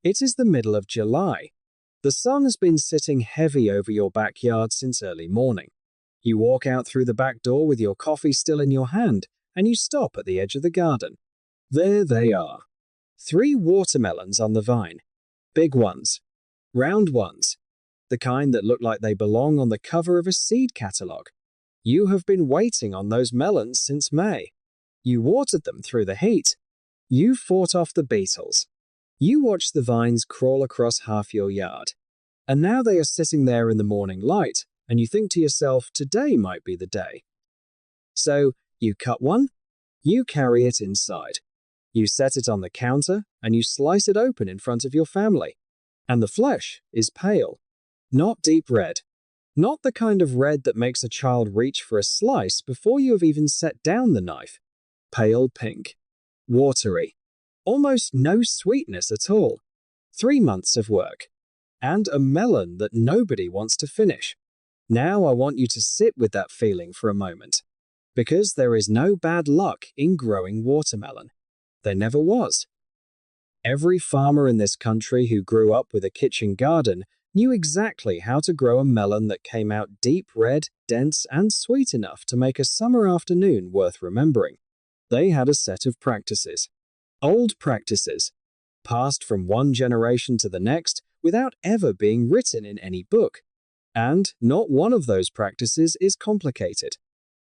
It is the middle of July. The sun has been sitting heavy over your backyard since early morning. You walk out through the back door with your coffee still in your hand, and you stop at the edge of the garden. There they are. 3 watermelons on the vine. Big ones. Round ones. The kind that look like they belong on the cover of a seed catalogue. You have been waiting on those melons since May. You watered them through the heat. You fought off the beetles. You watched the vines crawl across half your yard. And now they are sitting there in the morning light, and you think to yourself, today might be the day. So, you cut one. You carry it inside. You set it on the counter, and you slice it open in front of your family. And the flesh is pale. Not deep red. Not the kind of red that makes a child reach for a slice before you have even set down the knife. Pale pink. Watery. Almost no sweetness at all. 3 months of work. And a melon that nobody wants to finish. Now I want you to sit with that feeling for a moment. Because there is no bad luck in growing watermelon. There never was. Every farmer in this country who grew up with a kitchen garden knew exactly how to grow a melon that came out deep red, dense, and sweet enough to make a summer afternoon worth remembering. They had a set of practices. Old practices, passed from one generation to the next without ever being written in any book. And not one of those practices is complicated.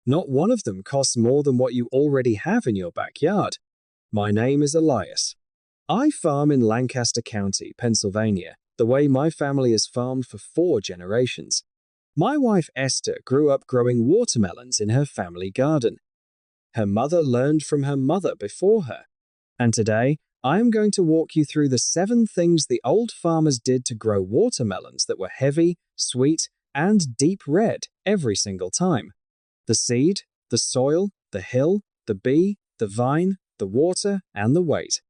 Not one of them costs more than what you already have in your backyard. My name is Elias. I farm in Lancaster County, Pennsylvania, the way my family has farmed for 4 generations. My wife Esther grew up growing watermelons in her family garden. Her mother learned from her mother before her. And today, I am going to walk you through the 7 things the old farmers did to grow watermelons that were heavy, sweet, and deep red every single time. The seed, the soil, the hill, the bee, the vine, the water, and the weight.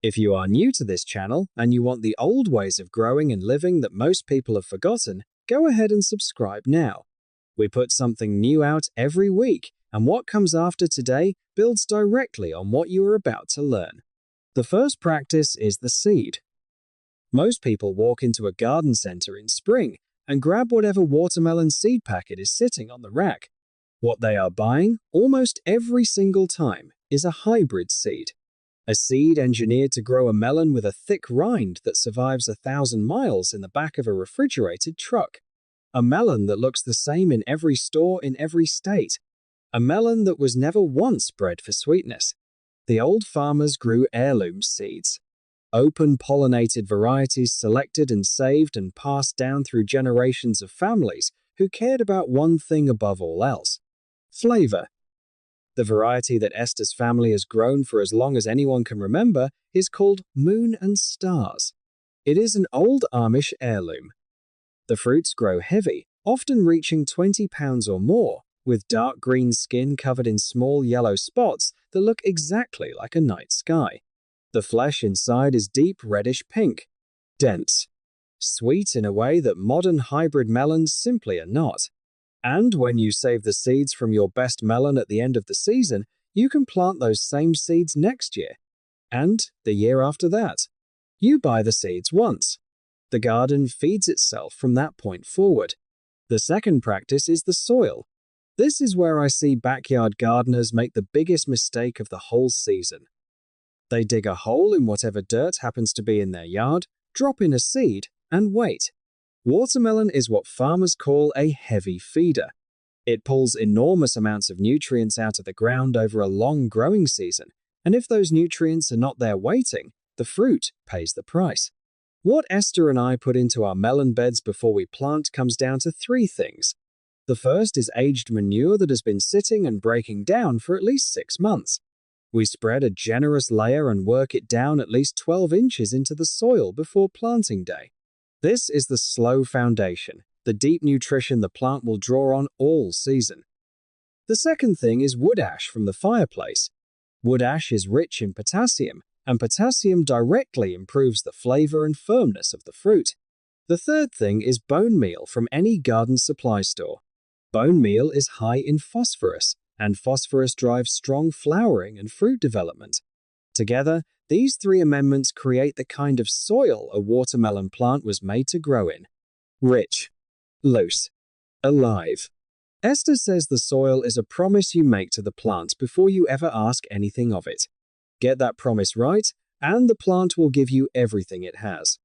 If you are new to this channel and you want the old ways of growing and living that most people have forgotten, go ahead and subscribe now. We put something new out every week, and what comes after today builds directly on what you are about to learn. The first practice is the seed. Most people walk into a garden center in spring and grab whatever watermelon seed packet is sitting on the rack. What they are buying, almost every single time, is a hybrid seed. A seed engineered to grow a melon with a thick rind that survives 1,000 miles in the back of a refrigerated truck. A melon that looks the same in every store in every state. A melon that was never once bred for sweetness. The old farmers grew heirloom seeds. Open-pollinated varieties selected and saved and passed down through generations of families who cared about one thing above all else: flavor. The variety that Esther's family has grown for as long as anyone can remember is called Moon and Stars. It is an old Amish heirloom. The fruits grow heavy, often reaching 20 pounds or more, with dark green skin covered in small yellow spots that look exactly like a night sky. The flesh inside is deep reddish pink, dense, sweet in a way that modern hybrid melons simply are not. And when you save the seeds from your best melon at the end of the season, you can plant those same seeds next year. And the year after that. You buy the seeds once. The garden feeds itself from that point forward. The second practice is the soil. This is where I see backyard gardeners make the biggest mistake of the whole season. They dig a hole in whatever dirt happens to be in their yard, drop in a seed, and wait. Watermelon is what farmers call a heavy feeder. It pulls enormous amounts of nutrients out of the ground over a long growing season, and if those nutrients are not there waiting, the fruit pays the price. What Esther and I put into our melon beds before we plant comes down to 3 things. The first is aged manure that has been sitting and breaking down for at least 6 months. We spread a generous layer and work it down at least 12 inches into the soil before planting day. This is the slow foundation, the deep nutrition the plant will draw on all season. The second thing is wood ash from the fireplace. Wood ash is rich in potassium, and potassium directly improves the flavor and firmness of the fruit. The third thing is bone meal from any garden supply store. Bone meal is high in phosphorus, and phosphorus drives strong flowering and fruit development. Together, These three amendments create the kind of soil a watermelon plant was made to grow in. Rich, loose, alive. Esther says the soil is a promise you make to the plant before you ever ask anything of it. Get that promise right, and the plant will give you everything it has.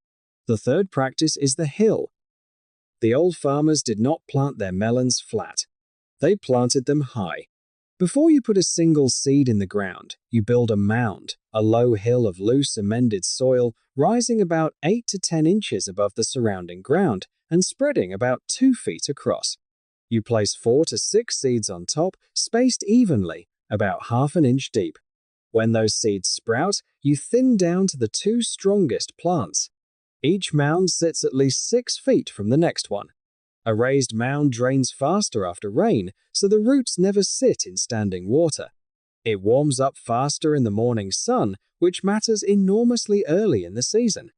The third practice is the hill. The old farmers did not plant their melons flat. They planted them high. Before you put a single seed in the ground, you build a mound, a low hill of loose amended soil rising about 8 to 10 inches above the surrounding ground and spreading about 2 feet across. You place 4 to 6 seeds on top, spaced evenly, about half an inch deep. When those seeds sprout, you thin down to the 2 strongest plants. Each mound sits at least 6 feet from the next one. A raised mound drains faster after rain, so the roots never sit in standing water. It warms up faster in the morning sun, which matters enormously early in the season.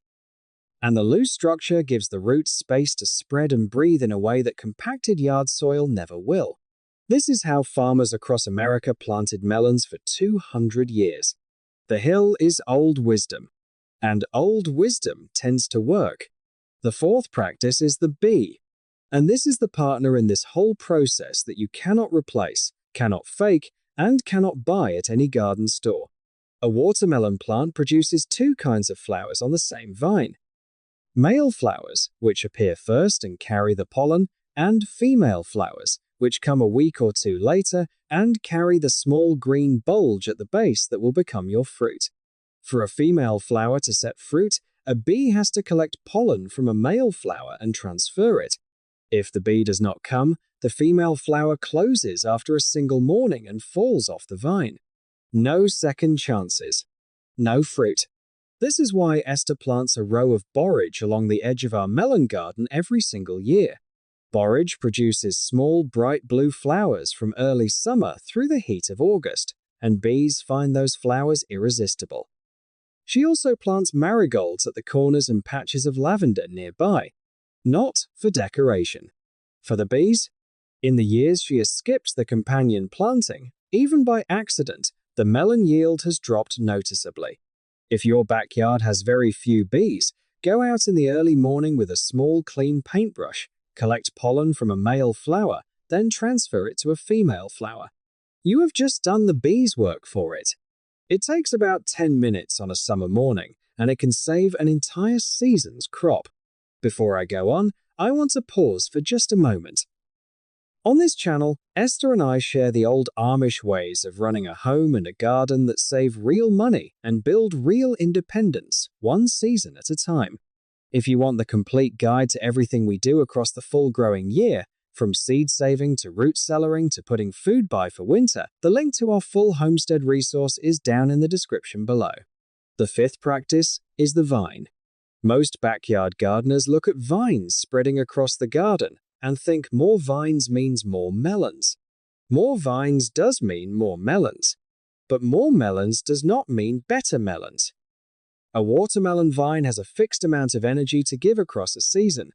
And the loose structure gives the roots space to spread and breathe in a way that compacted yard soil never will. This is how farmers across America planted melons for 200 years. The hill is old wisdom, and old wisdom tends to work. The fourth practice is the bee, and this is the partner in this whole process that you cannot replace, cannot fake, and cannot buy at any garden store. A watermelon plant produces 2 kinds of flowers on the same vine. Male flowers, which appear first and carry the pollen, and female flowers, which come a week or 2 later and carry the small green bulge at the base that will become your fruit. For a female flower to set fruit, a bee has to collect pollen from a male flower and transfer it. If the bee does not come, the female flower closes after a single morning and falls off the vine. No second chances. No fruit. This is why Esther plants a row of borage along the edge of our melon garden every single year. Borage produces small, bright blue flowers from early summer through the heat of August, and bees find those flowers irresistible. She also plants marigolds at the corners and patches of lavender nearby. Not for decoration. For the bees? In the years she has skipped the companion planting, even by accident, the melon yield has dropped noticeably. If your backyard has very few bees, go out in the early morning with a small, clean paintbrush, collect pollen from a male flower, then transfer it to a female flower. You have just done the bees' work for it. It takes about 10 minutes on a summer morning, and it can save an entire season's crop. Before I go on, I want to pause for just a moment. On this channel, Esther and I share the old Amish ways of running a home and a garden that save real money and build real independence, one season at a time. If you want the complete guide to everything we do across the full growing year, from seed saving to root cellaring to putting food by for winter, the link to our full homestead resource is down in the description below. The fifth practice is the vine. Most backyard gardeners look at vines spreading across the garden and think more vines means more melons. More vines does mean more melons, but more melons does not mean better melons. A watermelon vine has a fixed amount of energy to give across a season.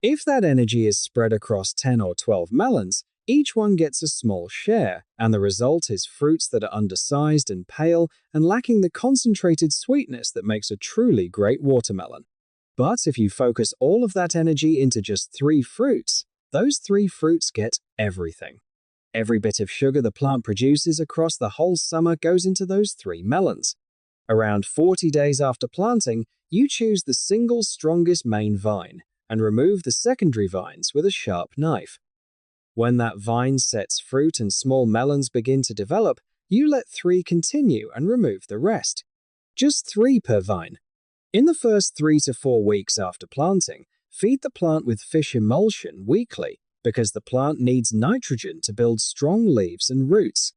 If that energy is spread across 10 or 12 melons, each one gets a small share, and the result is fruits that are undersized and pale and lacking the concentrated sweetness that makes a truly great watermelon. But if you focus all of that energy into just 3 fruits, those 3 fruits get everything. Every bit of sugar the plant produces across the whole summer goes into those 3 melons. Around 40 days after planting, you choose the single strongest main vine and remove the secondary vines with a sharp knife. When that vine sets fruit and small melons begin to develop, you let 3 continue and remove the rest. Just 3 per vine. In the first 3 to 4 weeks after planting, feed the plant with fish emulsion weekly because the plant needs nitrogen to build strong leaves and roots.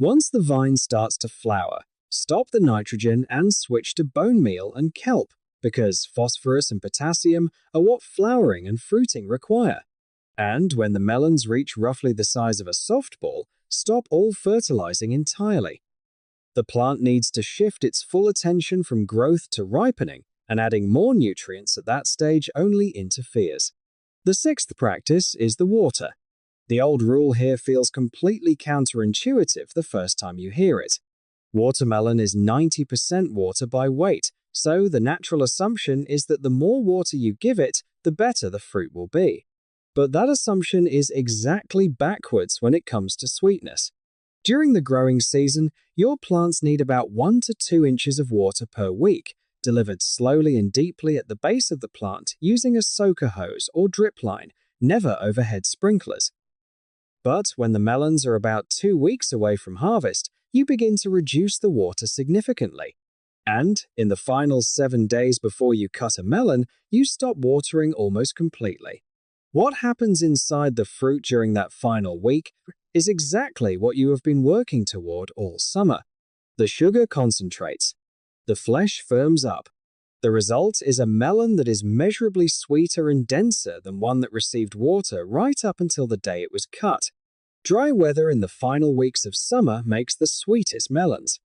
Once the vine starts to flower, stop the nitrogen and switch to bone meal and kelp because phosphorus and potassium are what flowering and fruiting require. And when the melons reach roughly the size of a softball, stop all fertilizing entirely. The plant needs to shift its full attention from growth to ripening, and adding more nutrients at that stage only interferes. The sixth practice is the water. The old rule here feels completely counterintuitive the first time you hear it. Watermelon is 90% water by weight, so the natural assumption is that the more water you give it, the better the fruit will be. But that assumption is exactly backwards when it comes to sweetness. During the growing season, your plants need about 1 to 2 inches of water per week, delivered slowly and deeply at the base of the plant using a soaker hose or drip line, never overhead sprinklers. But when the melons are about 2 weeks away from harvest, you begin to reduce the water significantly. And, in the final 7 days before you cut a melon, you stop watering almost completely. What happens inside the fruit during that final week is exactly what you have been working toward all summer. The sugar concentrates. The flesh firms up. The result is a melon that is measurably sweeter and denser than one that received water right up until the day it was cut. Dry weather in the final weeks of summer makes the sweetest melons.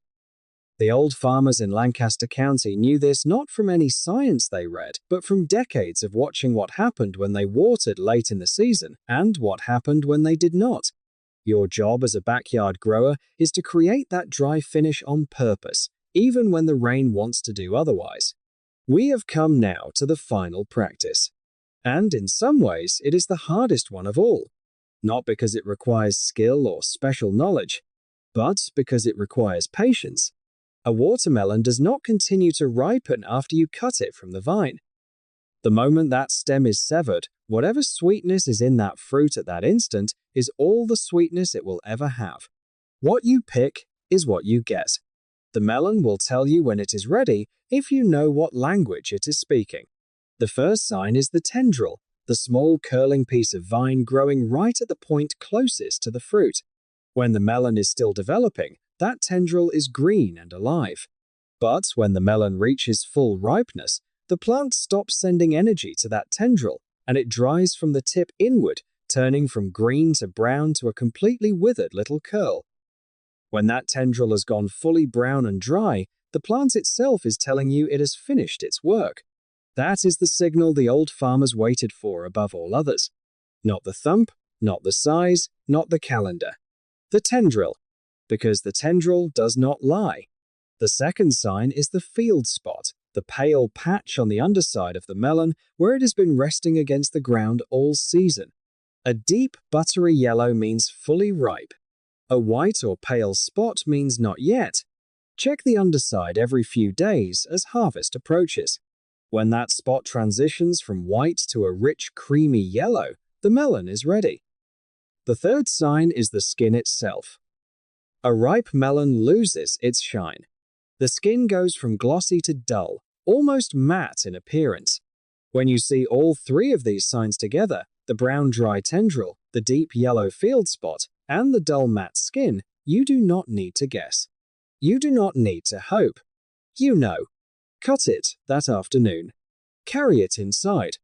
The old farmers in Lancaster County knew this not from any science they read, but from decades of watching what happened when they watered late in the season and what happened when they did not. Your job as a backyard grower is to create that dry finish on purpose, even when the rain wants to do otherwise. We have come now to the final practice. And in some ways, it is the hardest one of all. Not because it requires skill or special knowledge, but because it requires patience. A watermelon does not continue to ripen after you cut it from the vine. The moment that stem is severed, whatever sweetness is in that fruit at that instant is all the sweetness it will ever have. What you pick is what you get. The melon will tell you when it is ready if you know what language it is speaking. The first sign is the tendril, the small curling piece of vine growing right at the point closest to the fruit. When the melon is still developing, that tendril is green and alive. But when the melon reaches full ripeness, the plant stops sending energy to that tendril, and it dries from the tip inward, turning from green to brown to a completely withered little curl. When that tendril has gone fully brown and dry, the plant itself is telling you it has finished its work. That is the signal the old farmers waited for above all others. Not the thump, not the size, not the calendar. The tendril, because the tendril does not lie. The second sign is the field spot, the pale patch on the underside of the melon where it has been resting against the ground all season. A deep buttery yellow means fully ripe. A white or pale spot means not yet. Check the underside every few days as harvest approaches. When that spot transitions from white to a rich, creamy yellow, the melon is ready. The third sign is the skin itself. A ripe melon loses its shine. The skin goes from glossy to dull, almost matte in appearance. When you see all three of these signs together, the brown dry tendril, the deep yellow field spot, and the dull matte skin, you do not need to guess. You do not need to hope. You know. Cut it that afternoon. Carry it inside.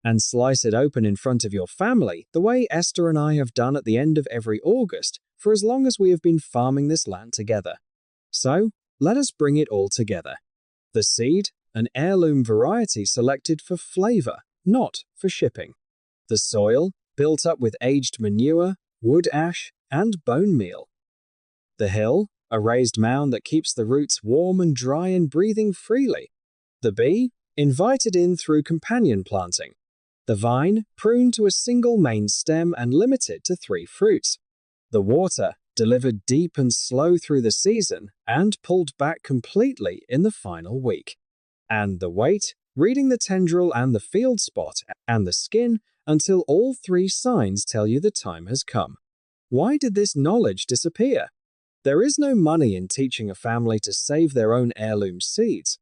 And slice it open in front of your family the way Esther and I have done at the end of every August for as long as we have been farming this land together. So, let us bring it all together. The seed, an heirloom variety selected for flavor, not for shipping. The soil, built up with aged manure, wood ash, and bone meal. The hill, a raised mound that keeps the roots warm and dry and breathing freely. The bee, invited in through companion planting. The vine, pruned to a single main stem and limited to 3 fruits. The water, delivered deep and slow through the season and pulled back completely in the final week. And the weight, reading the tendril and the field spot and the skin until all 3 signs tell you the time has come. Why did this knowledge disappear? There is no money in teaching a family to save their own heirloom seeds.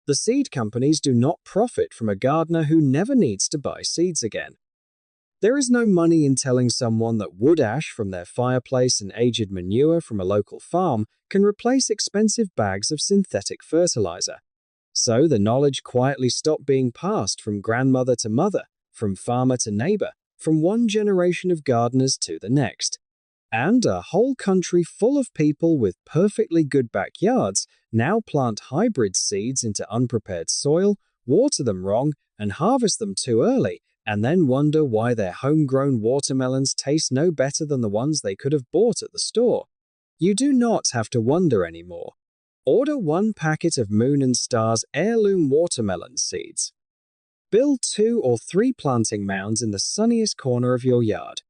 The seed companies do not profit from a gardener who never needs to buy seeds again. There is no money in telling someone that wood ash from their fireplace and aged manure from a local farm can replace expensive bags of synthetic fertilizer. So the knowledge quietly stopped being passed from grandmother to mother, from farmer to neighbor, from one generation of gardeners to the next. And a whole country full of people with perfectly good backyards now plant hybrid seeds into unprepared soil, water them wrong, and harvest them too early, and then wonder why their homegrown watermelons taste no better than the ones they could have bought at the store. You do not have to wonder anymore. Order 1 packet of Moon and Star's heirloom watermelon seeds. Build 2 or 3 planting mounds in the sunniest corner of your yard.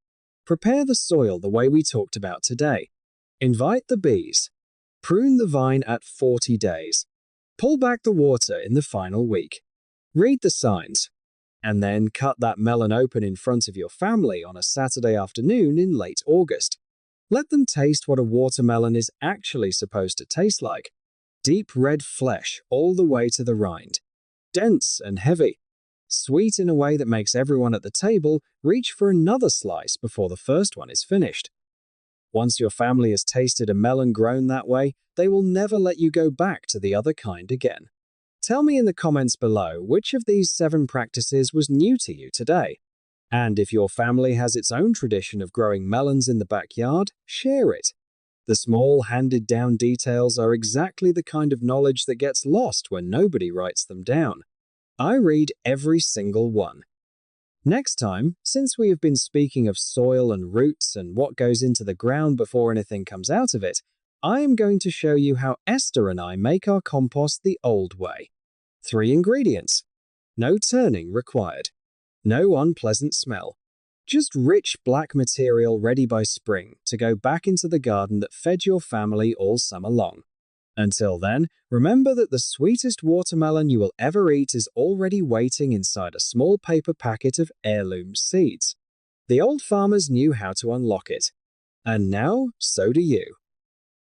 Prepare the soil the way we talked about today. Invite the bees. Prune the vine at 40 days. Pull back the water in the final week. Read the signs. And then cut that melon open in front of your family on a Saturday afternoon in late August. Let them taste what a watermelon is actually supposed to taste like. Deep red flesh all the way to the rind. Dense and heavy. Sweet in a way that makes everyone at the table reach for another slice before the first one is finished. Once your family has tasted a melon grown that way, they will never let you go back to the other kind again. Tell me in the comments below which of these 7 practices was new to you today. And if your family has its own tradition of growing melons in the backyard, share it. The small handed-down details are exactly the kind of knowledge that gets lost when nobody writes them down. I read every single one. Next time, since we have been speaking of soil and roots and what goes into the ground before anything comes out of it, I am going to show you how Esther and I make our compost the old way. 3 ingredients. No turning required. No unpleasant smell. Just rich black material ready by spring to go back into the garden that fed your family all summer long. Until then, remember that the sweetest watermelon you will ever eat is already waiting inside a small paper packet of heirloom seeds. The old farmers knew how to unlock it. And now, so do you.